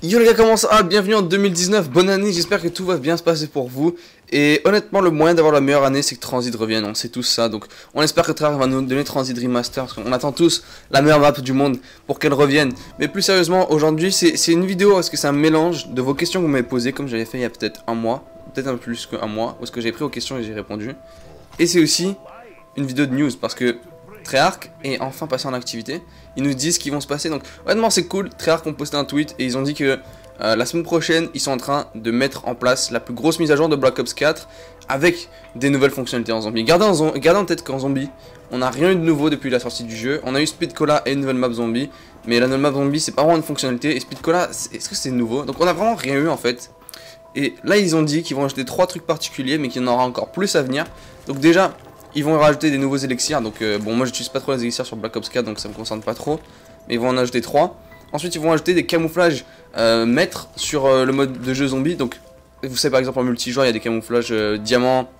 Yo les gars, comment ça va? Bienvenue en 2019, bonne année, j'espère que tout va bien se passer pour vous. Et honnêtement, le moyen d'avoir la meilleure année, c'est que Transit revienne, on sait tous ça. Donc on espère que Treyarch va nous donner Transit Remaster, parce qu'on attend tous la meilleure map du monde pour qu'elle revienne. Mais plus sérieusement, aujourd'hui, c'est une vidéo, parce que c'est un mélange de vos questions que vous m'avez posées, comme j'avais fait il y a peut-être un mois, peut-être un peu plus qu'un mois, parce que j'ai pris vos questions et j'ai répondu. Et c'est aussi une vidéo de news, parce que Treyarch est enfin passé en activité. Ils nous disent ce qui vont se passer. Donc honnêtement c'est cool. Treyarch ont posté un tweet et ils ont dit que la semaine prochaine ils sont en train de mettre en place la plus grosse mise à jour de Black Ops 4 avec des nouvelles fonctionnalités en zombie. Gardez en tête qu'en zombie on n'a rien eu de nouveau depuis la sortie du jeu. On a eu Speed Cola et une nouvelle map zombie, mais la nouvelle map zombie c'est pas vraiment une fonctionnalité. Et Speed Cola, est-ce que c'est nouveau? Donc on a vraiment rien eu en fait. Et là ils ont dit qu'ils vont ajouter 3 trucs particuliers, mais qu'il y en aura encore plus à venir. Donc déjà ils vont rajouter des nouveaux élixirs, donc bon moi j'utilise pas trop les élixirs sur Black Ops 4 donc ça me concerne pas trop. Mais ils vont en ajouter 3. Ensuite ils vont ajouter des camouflages maîtres sur le mode de jeu zombie. Donc vous savez par exemple en multijoueur il y a des camouflages diamant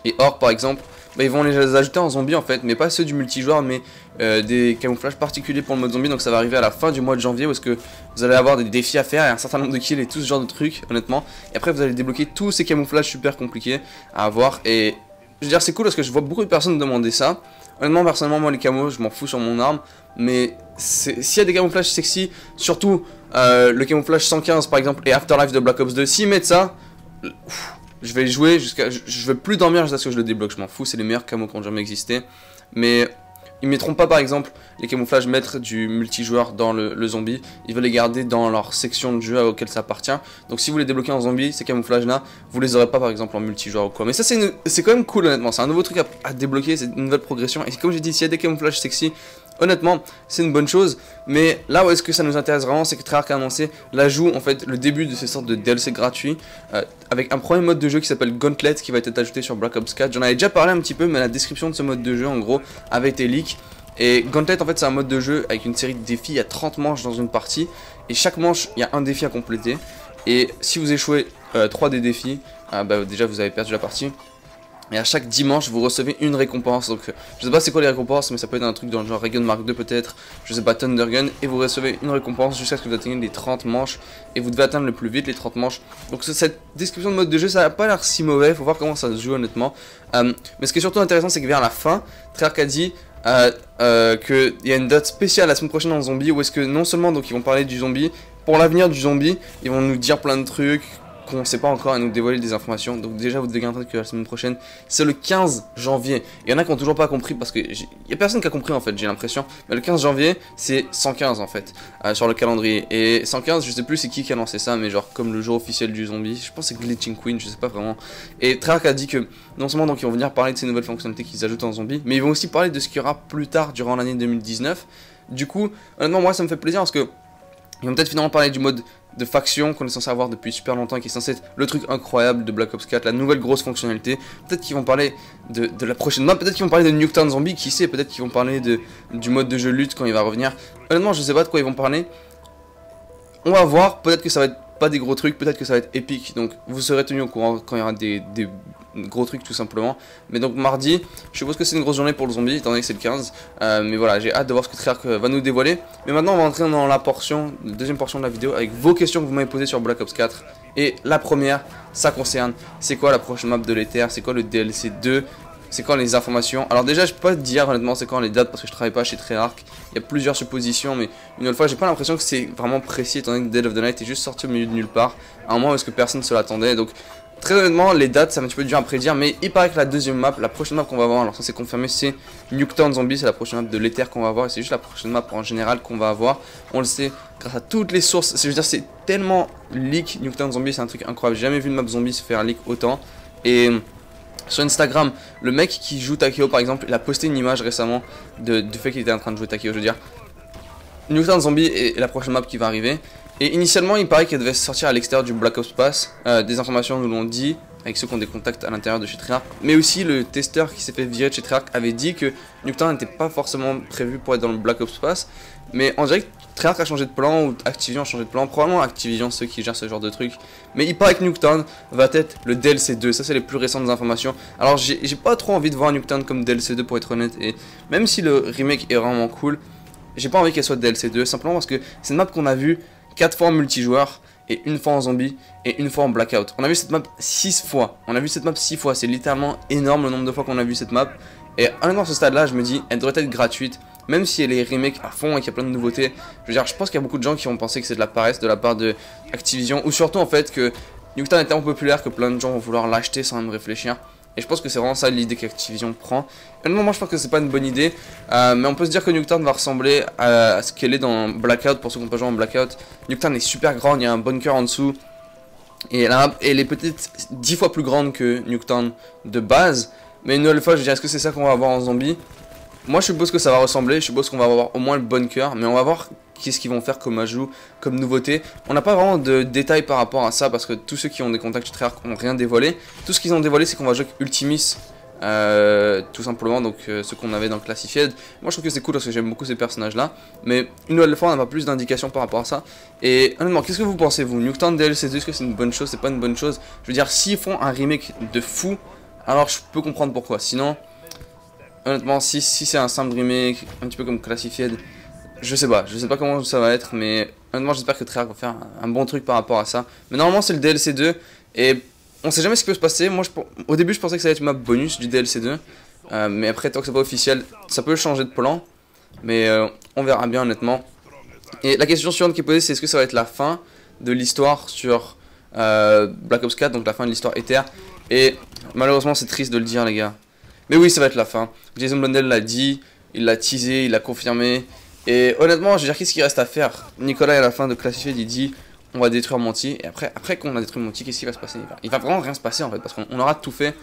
et or par exemple. Bah, ils vont les ajouter en zombie en fait, mais pas ceux du multijoueur, mais des camouflages particuliers pour le mode zombie. Donc ça va arriver à la fin du mois de janvier, parce que vous allez avoir des défis à faire et un certain nombre de kills et tout ce genre de trucs honnêtement. Et après vous allez débloquer tous ces camouflages super compliqués à avoir. Et je veux dire c'est cool parce que je vois beaucoup de personnes demander ça. Honnêtement personnellement moi les camos je m'en fous sur mon arme. Mais s'il y a des camouflages sexy, surtout le camouflage 115 par exemple et Afterlife de Black Ops 2, s'ils mettent ça, je vais jouer jusqu'à... Je vais plus dormir jusqu'à ce que je le débloque, je m'en fous, c'est les meilleurs camos qui ont jamais existé. Mais ils mettront pas par exemple les camouflages maîtres du multijoueur dans le zombie. Ils veulent les garder dans leur section de jeu auquel ça appartient. Donc si vous les débloquez en zombie, ces camouflages là, vous les aurez pas par exemple en multijoueur ou quoi. Mais ça c'est quand même cool honnêtement, c'est un nouveau truc à débloquer, c'est une nouvelle progression. Et comme j'ai dit, s'il y a des camouflages sexy, honnêtement, c'est une bonne chose. Mais là où est-ce que ça nous intéresse vraiment, c'est que Treyarch a annoncé l'ajout, en fait, le début de ces sortes de DLC gratuits avec un premier mode de jeu qui s'appelle Gauntlet qui va être ajouté sur Black Ops 4. J'en avais déjà parlé un petit peu, mais la description de ce mode de jeu, en gros, avait été leak. Et Gauntlet, en fait, c'est un mode de jeu avec une série de défis. Il y a 30 manches dans une partie. Et chaque manche, il y a un défi à compléter. Et si vous échouez 3 des défis, bah, déjà vous avez perdu la partie. Et à chaque dimanche vous recevez une récompense. Donc je sais pas c'est quoi les récompenses, mais ça peut être un truc dans le genre Raygun Mark II peut-être, je sais pas, Thunder Gun. Et vous recevez une récompense jusqu'à ce que vous atteignez les 30 manches. Et vous devez atteindre le plus vite les 30 manches. Donc cette description de mode de jeu ça n'a pas l'air si mauvais, faut voir comment ça se joue honnêtement. Mais ce qui est surtout intéressant c'est que vers la fin, Treyarch a dit qu'il y a une date spéciale la semaine prochaine en zombie. Où est-ce que non seulement donc ils vont parler du zombie, pour l'avenir du zombie, ils vont nous dire plein de trucs qu'on ne sait pas encore et nous dévoiler des informations. Donc déjà vous devez garder que la semaine prochaine c'est le 15 janvier. Il y en a qui ont toujours pas compris parce que il y a personne qui a compris en fait, j'ai l'impression. Mais le 15 janvier c'est 115 en fait sur le calendrier. Et 115 je sais plus c'est qui a lancé ça, mais genre comme le jour officiel du zombie. Je pense que c'est Glitching Queen, je sais pas vraiment. Et Treyarch a dit que non seulement donc ils vont venir parler de ces nouvelles fonctionnalités qu'ils ajoutent en zombie, mais ils vont aussi parler de ce qu'il y aura plus tard durant l'année 2019. Du coup honnêtement moi ça me fait plaisir parce que ils vont peut-être finalement parler du mode de faction qu'on est censé avoir depuis super longtemps, qui est censé être le truc incroyable de Black Ops 4, la nouvelle grosse fonctionnalité. Peut-être qu'ils vont parler de la prochaine map, peut-être qu'ils vont parler de Nuketown Zombie, qui sait, peut-être qu'ils vont parler du mode de jeu lutte quand il va revenir. Honnêtement, je sais pas de quoi ils vont parler. On va voir, peut-être que ça va être pas des gros trucs, peut-être que ça va être épique. Donc vous serez tenus au courant quand il y aura des gros trucs tout simplement. Mais donc mardi, je suppose que c'est une grosse journée pour le zombie étant donné que c'est le 15. Mais voilà, j'ai hâte de voir ce que Treyarch va nous dévoiler. Mais maintenant on va entrer dans la deuxième portion de la vidéo avec vos questions que vous m'avez posées sur Black Ops 4. Et la première, ça concerne, c'est quoi la prochaine map de l'Ether, c'est quoi le DLC 2, c'est quand les informations. Alors déjà je peux pas te dire honnêtement c'est quand les dates parce que je travaille pas chez Treyarch. Il y a plusieurs suppositions, mais une autre fois j'ai pas l'impression que c'est vraiment précis étant donné que Dead of the Night est juste sorti au milieu de nulle part à un moment où est-ce que personne ne se l'attendait. Donc très honnêtement les dates c'est un petit peu dur à prédire, mais il paraît que la deuxième map, la prochaine map qu'on va avoir, alors ça c'est confirmé, c'est Nuketown Zombie, c'est la prochaine map de l'Ether qu'on va avoir. Et c'est juste la prochaine map en général qu'on va avoir. On le sait grâce à toutes les sources, je veux dire c'est tellement leak. Nuketown Zombie c'est un truc incroyable, j'ai jamais vu une map zombie se faire leak autant. Et sur Instagram, le mec qui joue Takeo par exemple, il a posté une image récemment du fait qu'il était en train de jouer Takeo. Je veux dire, Nuketown Zombie est la prochaine map qui va arriver. Et initialement, il paraît qu'elle devait sortir à l'extérieur du Black Ops Pass. Des informations nous l'ont dit, avec ceux qui ont des contacts à l'intérieur de chez Treyarch. Mais aussi, le testeur qui s'est fait virer de chez Treyarch avait dit que Nuketown n'était pas forcément prévu pour être dans le Black Ops Pass. Mais on dirait que Treyarch a changé de plan, ou Activision a changé de plan. Probablement Activision, ceux qui gèrent ce genre de truc. Mais il paraît que Nuketown va être le DLC 2. Ça, c'est les plus récentes informations. Alors, j'ai pas trop envie de voir Nuketown comme DLC 2 pour être honnête. Et même si le remake est vraiment cool, j'ai pas envie qu'elle soit DLC 2. Simplement parce que c'est une map qu'on a vue 4 fois en multijoueur, et une fois en zombie, et une fois en blackout. On a vu cette map 6 fois. On a vu cette map 6 fois. C'est littéralement énorme le nombre de fois qu'on a vu cette map. Et honnêtement, à ce stade-là, je me dis, elle devrait être gratuite. Même si elle est remake à fond et qu'il y a plein de nouveautés. Je veux dire, je pense qu'il y a beaucoup de gens qui vont penser que c'est de la paresse de la part de Activision. Ou surtout, en fait, que Nuketown est tellement populaire que plein de gens vont vouloir l'acheter sans même réfléchir. Et je pense que c'est vraiment ça l'idée qu'Activision prend. Honnêtement, moi je pense que c'est pas une bonne idée. Mais on peut se dire que Nuketown va ressembler à ce qu'elle est dans Blackout. Pour ceux qui n'ont pas joué en Blackout, Nuketown est super grande, il y a un bunker en dessous. Et la map, elle est peut-être 10 fois plus grande que Nuketown de base. Mais une nouvelle fois, je veux dire, est-ce que c'est ça qu'on va avoir en zombie? Moi je suppose que ça va ressembler, je suppose qu'on va avoir au moins le bunker. Mais on va voir qu'est-ce qu'ils vont faire comme ajout, comme nouveauté. On n'a pas vraiment de détails par rapport à ça, parce que tous ceux qui ont des contacts Treyarch n'ont rien dévoilé. Tout ce qu'ils ont dévoilé, c'est qu'on va jouer avec Ultimis, tout simplement, donc ce qu'on avait dans Classified. Moi je trouve que c'est cool parce que j'aime beaucoup ces personnages là. Mais une nouvelle fois on n'a pas plus d'indications par rapport à ça. Et honnêtement, qu'est-ce que vous pensez vous? Nuketown DLC 2, est-ce que c'est une bonne chose? C'est pas une bonne chose? Je veux dire, s'ils font un remake de fou, alors je peux comprendre pourquoi. Sinon, honnêtement, si c'est un simple remake, un petit peu comme Classified, je sais pas comment ça va être, mais honnêtement j'espère que Treyarch va faire un bon truc par rapport à ça. Mais normalement c'est le DLC 2 et on sait jamais ce qui peut se passer. Moi au début je pensais que ça allait être une map bonus du DLC 2, mais après tant que c'est pas officiel, ça peut changer de plan. Mais on verra bien honnêtement. Et la question suivante qui est posée, c'est est-ce que ça va être la fin de l'histoire sur Black Ops 4, donc la fin de l'histoire Ether. Et malheureusement c'est triste de le dire les gars. Mais oui, ça va être la fin. Jason Blundell l'a dit, il l'a teasé, il l'a confirmé. Et honnêtement, je veux dire, qu'est-ce qu'il reste à faire? Nicolas, à la fin de Classified, il dit on va détruire Monty. Et après qu'on a détruit Monty, qu'est-ce qui va se passer? Il va vraiment rien se passer en fait, parce qu'on aura tout fait.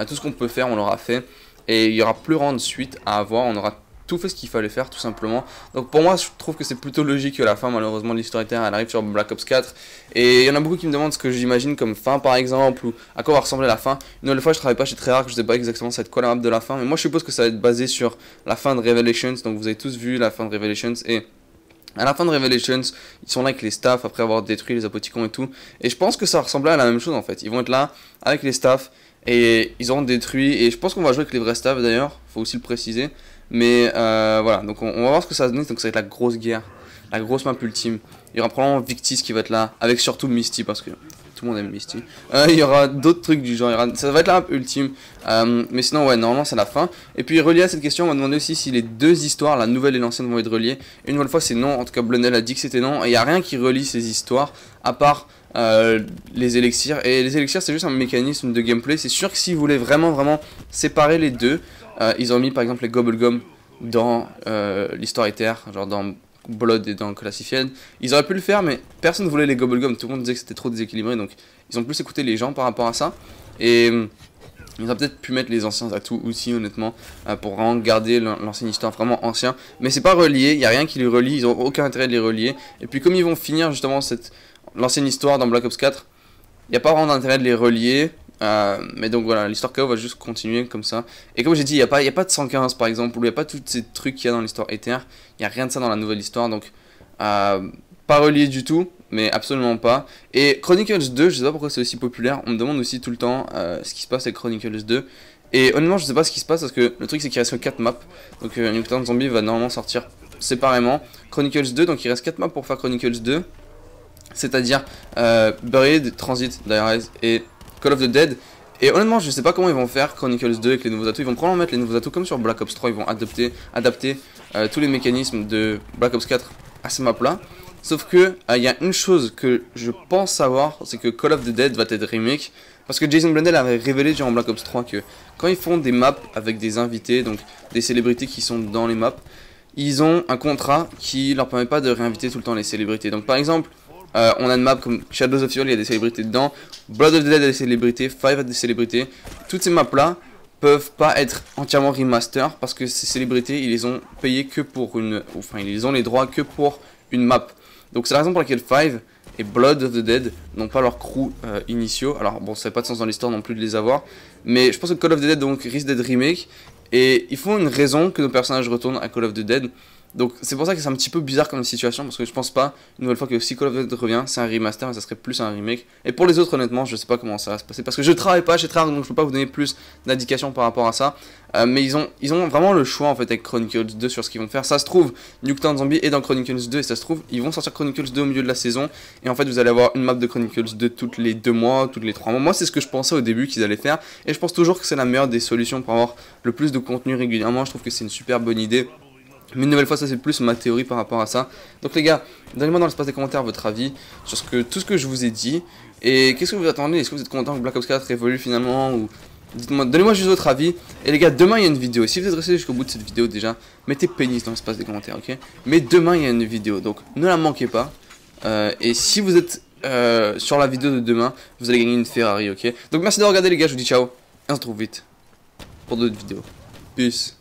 Tout ce qu'on peut faire, on l'aura fait. Et il y aura plus vraiment de suite à avoir. On aura tout fait ce qu'il fallait faire, tout simplement. Donc pour moi, je trouve que c'est plutôt logique que la fin, malheureusement, de l'histoire Ether, elle arrive sur Black Ops 4. Et il y en a beaucoup qui me demandent ce que j'imagine comme fin, par exemple, ou à quoi va ressembler la fin. Une nouvelle fois, je travaille pas chez Treyarch, je sais pas exactement ça va être quoi la map de la fin. Mais moi, je suppose que ça va être basé sur la fin de Revelations. Donc vous avez tous vu la fin de Revelations. Et à la fin de Revelations, ils sont là avec les staffs après avoir détruit les apoticons et tout. Et je pense que ça ressemblait à la même chose en fait. Ils vont être là avec les staffs et ils auront détruit. Et je pense qu'on va jouer avec les vrais staffs d'ailleurs, faut aussi le préciser. Mais voilà, donc on va voir ce que ça va donner. Donc ça va être la grosse guerre, la grosse map ultime. Il y aura probablement Victis qui va être là, avec surtout Misty parce que tout le monde aime Misty. Il y aura d'autres trucs du genre, ça va être la map ultime. Mais sinon ouais, normalement c'est la fin. Et puis relié à cette question, on m'a demandé aussi si les deux histoires, la nouvelle et l'ancienne, vont être reliées. Une nouvelle fois c'est non, en tout cas Blundell a dit que c'était non. Et il n'y a rien qui relie ces histoires, à part les élixirs. Et les élixirs c'est juste un mécanisme de gameplay. C'est sûr que s'ils voulaient vraiment séparer les deux, ils ont mis par exemple les Gobblegum dans l'histoire Ether, genre dans Blood et dans Classified. Ils auraient pu le faire, mais personne ne voulait les Gobblegum. Tout le monde disait que c'était trop déséquilibré, donc ils ont plus écouté les gens par rapport à ça. Et ils auraient peut-être pu mettre les anciens atouts aussi, honnêtement, pour vraiment garder l'ancienne histoire vraiment ancien. Mais c'est pas relié, il n'y a rien qui les relie, ils ont aucun intérêt de les relier. Et puis comme ils vont finir justement l'ancienne histoire dans Black Ops 4, il n'y a pas vraiment d'intérêt de les relier. Mais donc voilà, l'histoire KO va juste continuer comme ça. Et comme j'ai dit, il n'y a pas de 115 par exemple, ou il n'y a pas tous ces trucs qu'il y a dans l'histoire Ether. Il n'y a rien de ça dans la nouvelle histoire, donc pas relié du tout, mais absolument pas. Et Chronicles 2, je sais pas pourquoi c'est aussi populaire. On me demande aussi tout le temps ce qui se passe avec Chronicles 2. Et honnêtement, je sais pas ce qui se passe parce que le truc c'est qu'il reste que 4 maps. Donc Nuketown Zombie va normalement sortir séparément. Chronicles 2, donc il reste 4 maps pour faire Chronicles 2. C'est-à-dire Buried, Transit, Dire Rise et Call of the Dead. Et honnêtement je sais pas comment ils vont faire Chronicles 2 avec les nouveaux atouts. Ils vont probablement mettre les nouveaux atouts comme sur Black Ops 3. Ils vont adapter tous les mécanismes de Black Ops 4 à ces maps là. Sauf que il y a une chose que je pense savoir, c'est que Call of the Dead va être remake. Parce que Jason Blundell avait révélé durant Black Ops 3 que quand ils font des maps avec des invités, donc des célébrités qui sont dans les maps, ils ont un contrat qui leur permet pas de réinviter tout le temps les célébrités. Donc par exemple, on a une map comme Shadows of War, il y a des célébrités dedans. Blood of the Dead, il y a des célébrités. Five a des célébrités. Toutes ces maps là peuvent pas être entièrement remaster parce que ces célébrités ils les ont payées que pour une. Enfin, ils ont les droits que pour une map. Donc c'est la raison pour laquelle Five et Blood of the Dead n'ont pas leur crew initiaux. Alors bon, ça n'a pas de sens dans l'histoire non plus de les avoir. Mais je pense que Call of the Dead donc risque d'être remake. Et il faut une raison que nos personnages retournent à Call of the Dead. Donc c'est pour ça que c'est un petit peu bizarre comme situation, parce que je pense pas, une nouvelle fois, que si Call of Duty revient, c'est un remaster, mais ça serait plus un remake. Et pour les autres, honnêtement, je sais pas comment ça va se passer, parce que je travaille pas chez Treyarch, donc je peux pas vous donner plus d'indications par rapport à ça. Mais ils ont vraiment le choix en fait avec Chronicles 2 sur ce qu'ils vont faire. Ça se trouve, Nuketown Zombie est dans Chronicles 2, et ça se trouve, ils vont sortir Chronicles 2 au milieu de la saison, et en fait vous allez avoir une map de Chronicles 2 toutes les 2 mois, toutes les 3 mois. Moi c'est ce que je pensais au début qu'ils allaient faire, et je pense toujours que c'est la meilleure des solutions pour avoir le plus de contenu régulièrement. Je trouve que c'est une super bonne idée. Mais une nouvelle fois, ça c'est plus ma théorie par rapport à ça. Donc les gars, donnez-moi dans l'espace des commentaires votre avis sur tout ce que je vous ai dit. Et qu'est-ce que vous attendez? Est-ce que vous êtes content que Black Ops 4 évolue finalement, ou dites-moi, donnez-moi juste votre avis. Et les gars, demain il y a une vidéo. Si vous êtes restés jusqu'au bout de cette vidéo déjà, mettez pénis dans l'espace des commentaires, ok? Mais demain il y a une vidéo, donc ne la manquez pas. Et si vous êtes sur la vidéo de demain, vous allez gagner une Ferrari, ok? Donc merci de regarder les gars, je vous dis ciao. Et on se retrouve vite pour d'autres vidéos. Peace.